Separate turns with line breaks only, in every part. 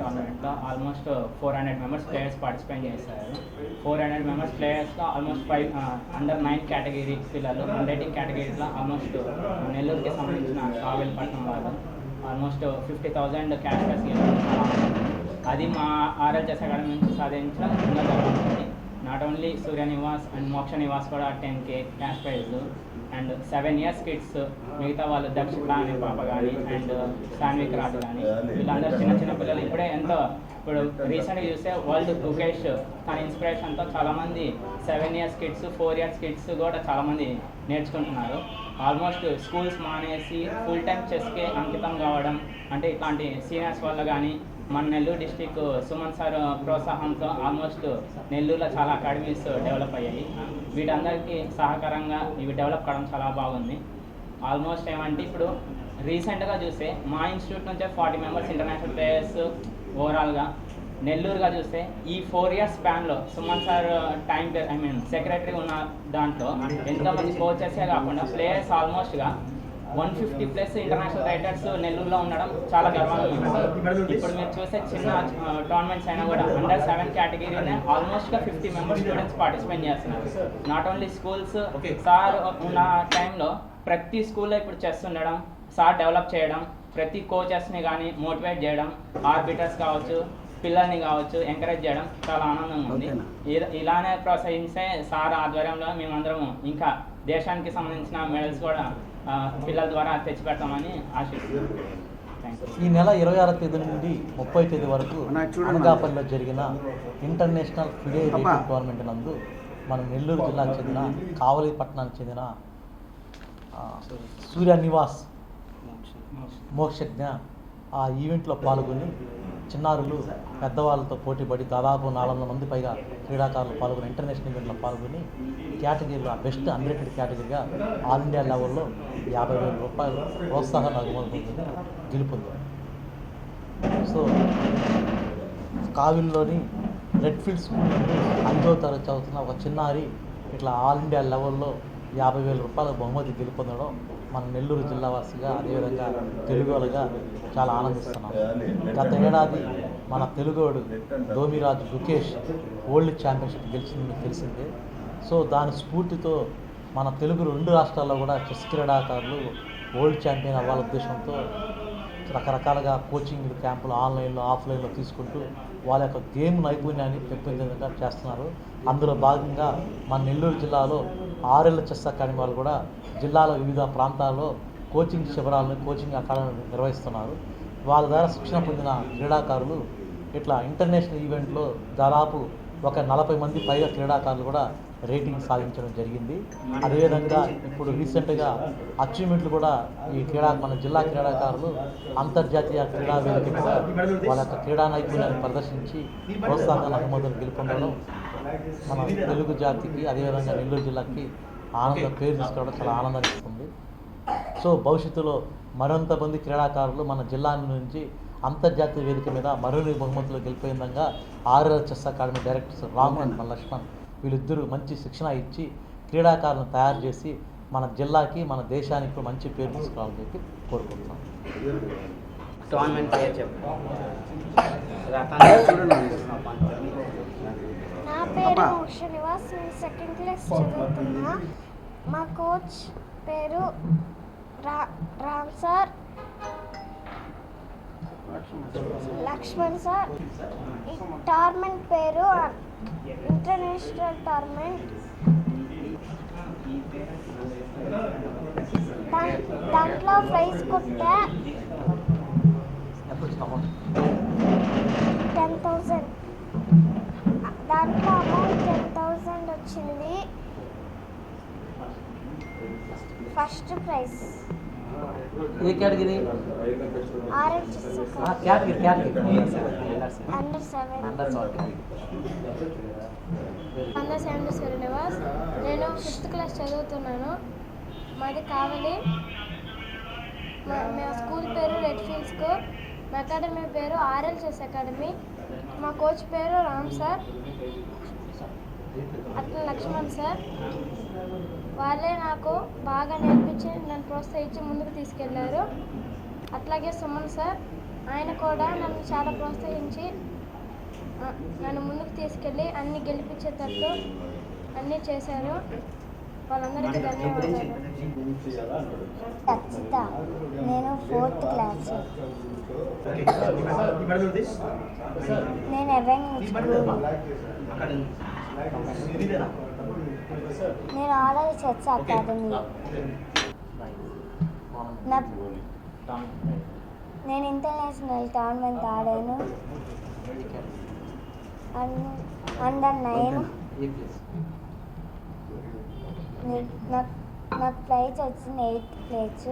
టోర్నమెంట్లో almost 400 members players participate చేశారు. 400 members ప్లేయర్స్లో almost 5 under 9 category పిల్లలు, రేటింగ్ కేటగిరీలో ఆల్మోస్ట్ నెల్లూరుకి సంబంధించిన కావేలిపట్నం వాళ్ళు ఆల్మోస్ట్ 50,000 క్యాష్ ప్రైజ్ గెలిచారు. అది మా ఆర్ఎల్చెస్ అకాడమీ నుంచి సాధించిన ఉన్నత. Not only Surya Nivas and మోక్ష నివాస్ కూడా 10K cash prize and 7 years kids మిగతా వాళ్ళు దక్షిణ అనే పాప కానీ అండ్ సాన్విక్ రాజు కానీ వీళ్ళందరూ చిన్న చిన్న పిల్లలు ఇప్పుడే ఎంతో ఇప్పుడు రీసెంట్గా చూస్తే వరల్డ్ క్రికెట్ తన ఇన్స్పిరేషన్తో చాలామంది 7 years కిడ్స్ 4 years కిడ్స్ కూడా చాలామంది నేర్చుకుంటున్నారు. ఆల్మోస్ట్ స్కూల్స్ మానేసి ఫుల్ టైం చెస్కే అంకితం కావడం అంటే ఇట్లాంటి సీనియర్స్ వల్ల కానీ మన నెల్లూరు డిస్టిక్ సుమన్ సార్ ప్రోత్సాహంతో ఆల్మోస్ట్ నెల్లూరులో చాలా అకాడమీస్ డెవలప్ అయ్యాయి. వీటందరికీ సహకారంగా ఇవి డెవలప్ కావడం చాలా బాగుంది. ఆల్మోస్ట్ ఏమంటే ఇప్పుడు రీసెంట్గా చూస్తే మా ఇన్స్టిట్యూట్ నుంచే 40 మెంబర్స్ ఇంటర్నేషనల్ ప్లేయర్స్ ఓవరాల్గా నెల్లూరుగా చూస్తే ఈ 4 years స్పాన్లో సుమన్ సార్ సెక్రటరీ ఉన్న దాంట్లో ఎంతోమంది కోచెసే కాకుండా ప్లేయర్స్ ఆల్మోస్ట్గా 150+ ఇంటర్నేషనల్ రైడర్స్ నెల్లూరులో ఉండడం చాలా గర్వంగా ఉంది. ఇప్పుడు మీరు చూసే చిన్న టోర్నమెంట్స్ అయినా కూడా అండర్ 7 కేటగిరీనే ఆల్మోస్ట్గా 50 మెంబర్స్ స్టూడెంట్స్ పార్టిసిపేట్ చేస్తున్నారు. నాట్ ఓన్లీ స్కూల్స్, సార్ ఉన్న టైంలో ప్రతి స్కూల్లో ఇప్పుడు చెస్ ఉండడం, సార్ డెవలప్ చేయడం, ప్రతి కోచెస్ని కానీ మోటివేట్ చేయడం, ఆర్బిటర్స్ కావచ్చు పిల్లల్ని కావచ్చు ఎంకరేజ్ చేయడం చాలా ఆనందంగా ఉంది. ఇలానే ప్రోత్సహించే సార్ ఆధ్వర్యంలో మేమందరము ఇంకా దేశానికి సంబంధించిన మెడల్స్ కూడా పిల్లల ద్వారా తెచ్చిపెడతామని ఆశిస్తున్నాం.
ఈ నెల 26వ తేదీ నుండి 30వ తేదీ వరకు అనకాపల్లిలో జరిగిన ఇంటర్నేషనల్ ఫిడే రేటింగ్ టోర్నమెంట్ నందు మన నెల్లూరు జిల్లాకు చెందిన కావలిపట్నానికి చెందిన సూర్య నివాస్ మోక్షజ్ఞ ఆ ఈవెంట్లో పాల్గొని చిన్నారులు పెద్దవాళ్ళతో పోటీపడి దాదాపు 400 మంది పైగా క్రీడాకారులు పాల్గొని ఇంటర్నేషనల్ ఈవెంట్లో పాల్గొని కేటగిరీలో బెస్ట్ అన్రేటెడ్ కేటగిరీగా ఆల్ ఇండియా లెవెల్లో 50,000 రూపాయలు ప్రోత్సాహ నగదు గెలుపొందారు. సో కావిల్లోని రెడ్ ఫీల్డ్ స్కూల్ నుండి 5వ తరగతి చదువుతున్న ఒక చిన్నారి ఇట్లా ఆల్ ఇండియా లెవెల్లో 50,000 రూపాయల బహుమతి గెలుపొందడం మన నెల్లూరు జిల్లా వాసిగా అదేవిధంగా తెలుగుగా చాలా ఆనందిస్తున్నాం. గత ఏడాది మన తెలుగోడు దోమిరాజు దుకేష్ వరల్డ్ ఛాంపియన్షిప్ గెలిచిందని తెలిసిందే. సో దాని స్ఫూర్తితో మన తెలుగు 2 రాష్ట్రాల్లో కూడా చెస్ క్రీడాకారులు వరల్డ్ ఛాంపియన్ అవ్వాల ఉద్దేశంతో రకరకాలుగా కోచింగ్ క్యాంపులు ఆన్లైన్లో ఆఫ్లైన్లో తీసుకుంటూ వాళ్ళ యొక్క గేమ్ నైపుణ్యాన్ని పెంపొందేందుకు చేస్తున్నారు. అందులో భాగంగా మన నెల్లూరు జిల్లాలో RL చెస్ అకాడమీ వాళ్ళు కూడా జిల్లాలో వివిధ ప్రాంతాల్లో కోచింగ్ శిబిరాలను కోచింగ్ అకాడమీ నిర్వహిస్తున్నారు. వాళ్ళ ద్వారా శిక్షణ పొందిన క్రీడాకారులు ఇట్లా ఇంటర్నేషనల్ ఈవెంట్లో దాదాపు ఒక 40 మంది పైగా క్రీడాకారులు కూడా రేటింగ్ సాధించడం జరిగింది. అదేవిధంగా ఇప్పుడు రీసెంట్గా అచీవ్మెంట్లు కూడా ఈ మన జిల్లా క్రీడాకారులు అంతర్జాతీయ క్రీడా వేదిక మీద వాళ్ళ యొక్క క్రీడా నైపుణ్యాన్ని ప్రదర్శించి ప్రోత్సాహ బహుమతులు గెలుపొందడం మన తెలుగు జాతికి అదేవిధంగా నెల్లూరు జిల్లాకి పేరు తీసుకోవడం చాలా ఆనందాన్ని ఇస్తుంది. సో భవిష్యత్తులో మరింత మంది క్రీడాకారులు మన జిల్లా నుంచి అంతర్జాతీయ వేదిక మీద మరిన్ని బహుమతులు గెలిపే విధంగా RL chess academy directors Ramu and మన లక్ష్మణ్ వీళ్ళిద్దరూ మంచి శిక్షణ ఇచ్చి క్రీడాకారులను తయారు చేసి మన జిల్లాకి మన దేశానికి మంచి పేరు తీసుకురావాలని చెప్పి కోరుకుంటున్నాం.
నా పేరు మోక్ష నివాస్, నేను 2nd క్లాస్ చదువుతున్నా. మా కోచ్ పేరు రామ్ సార్, లక్ష్మణ్ సార్. ఈ టోర్నమెంట్ పేరు ఇంటర్నేషనల్ టోర్నమెంట్. దాంట్లో ప్రైజ్ కొట్టా 10,000. దాంట్లో అమౌంట్ 10,000 వచ్చింది. First prize.
ఏ category?
RL chess
category
under 7.
Under 7 Surya Nivas. నేను 5th క్లాస్ చదువుతున్నాను. మాది కావలి. మా స్కూల్ పేరు రెడ్ ఫీల్డ్ స్కూల్. మా అకాడమీ పేరు RL చెస్ అకాడమీ. మా కోచ్ పేరు రామ్ సార్, అట్లా లక్ష్మణ్ సార్. వాళ్ళే నాకు బాగా నేర్పించి నన్ను ప్రోత్సహించి ముందుకు తీసుకెళ్లారు. అట్లాగే సుమన్ సార్, ఆయన కూడా నన్ను చాలా ప్రోత్సహించి నన్ను ముందుకు తీసుకెళ్ళి అన్ని గెలిపించేటట్టు అన్నీ చేశారు. వాళ్ళందరికీ ధన్యవాదాలు.
రక్షిత, నేను 4th క్లాస్. నేను ఎవెన్యూ స్కూల్. నేను ఆర్ఎల్ చర్చ్ అకాడమీ. నేను ఇంటర్నేషనల్ టోర్నమెంట్ ఆడాను. అండర్ 9. నాకు ప్రైజ్ వచ్చింది 8th ప్లేస్.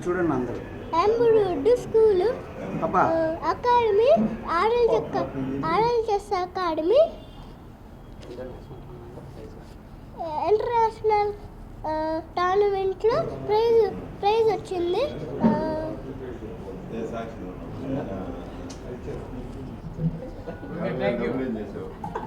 చూడండి అందరూ
ఎంబుడు స్కూల్
అబ్బా
academy, RL chess academy, international టోర్నమెంట్లో ప్రైజ్ వచ్చింది.
Thank you.